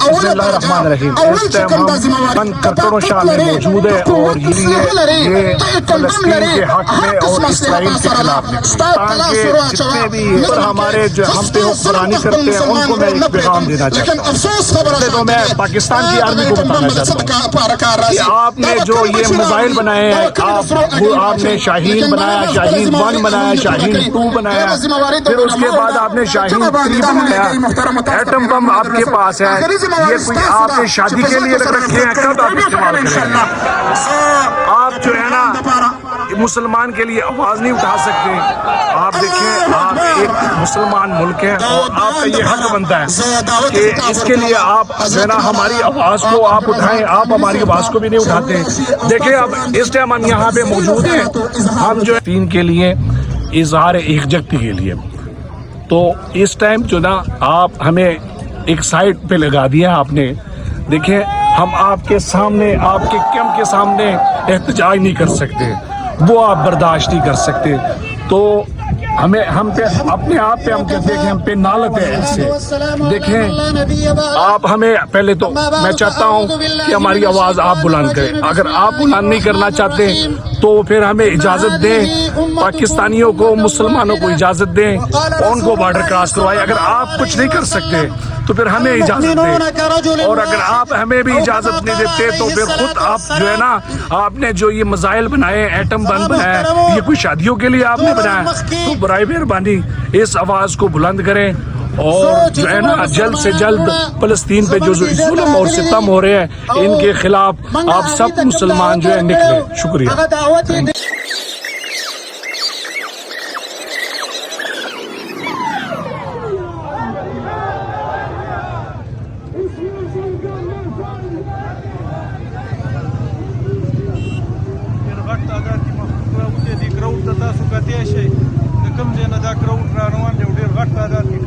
बिस्मिल्लाहिर्रहमानिर्रहीम। इस टाइम हम करकड़ों शाह में मौजूद है और ये फलस्तीन के हक में और इसराइल के खिलाफ ताकि जितने भी और हमारे जो हम पे हुक्मरानी करते हैं उनको मैं एक पैगाम देना चाहता हूँ। तो मैं पाकिस्तान की आर्मी को बताना चाहता हूँ कि आपने जो ये मिसाइल बनाए हैं, आपने शाहीन बनाया, शाहीन 1 बनाया, शाहीन 2 बनाया, फिर उसके बाद आपने शाहीन 3 बनाया, एटम बम आपके पास है, ये कोई आपने शादी के लिए रखे हैं, कब आप इस्तेमाल करेंगे? आप जो है ना मुसलमान के लिए आवाज नहीं उठा सकते। आप देखें, आप एक मुसलमान मुल्क है और आपका ये हक बनता है कि इसके लिए आप जो है ना हमारी आवाज को आप उठाएं। आप हमारी आवाज को भी नहीं उठाते। देखें, अब इस टाइम हम यहाँ पे मौजूद हैं, हम जो है तीन के लिए इजहार एकजहती के लिए, तो इस टाइम जो ना आप हमें एक साइड पे लगा दिया आपने। देखें, हम आपके सामने, आपके कैंप के सामने एहतजाज नहीं कर सकते, वो आप बर्दाश्त नहीं कर सकते। तो हमें हम पे अपने आप पे हम कहते हैं कि हम पे नालत है ऐसे। देखें, आप हमें पहले तो मैं चाहता हूं कि हमारी आवाज़ आप बुलंद करें। अगर आप बुलंद नहीं करना चाहते तो फिर हमें इजाज़त दें, पाकिस्तानियों को, मुसलमानों को इजाज़त दें, उनको बॉर्डर क्रॉस करवाएं। अगर आप कुछ नहीं कर सकते तो फिर हमें इजाज़त दें, और अगर आप हमें भी इजाज़त नहीं देते तो फिर खुद आप जो है ना, आपने जो ये मिसाइल बनाए, एटम बम बनाया, ये कोई शादियों के लिए आपने बनाया, तो बराए मेहरबानी इस आवाज़ को बुलंद करें और जो है ना जल्द से जल्द फलस्तीन पे जो जुल्म और सितम हो रहे हैं इनके खिलाफ आप सब मुसलमान जो है निकले। शुक्रिया। تعداد کې مخکې د کراوډ د تاسو کتې شي د کوم ځای نه دا کراوډ را روان دی، ډېر غټ تعداد کې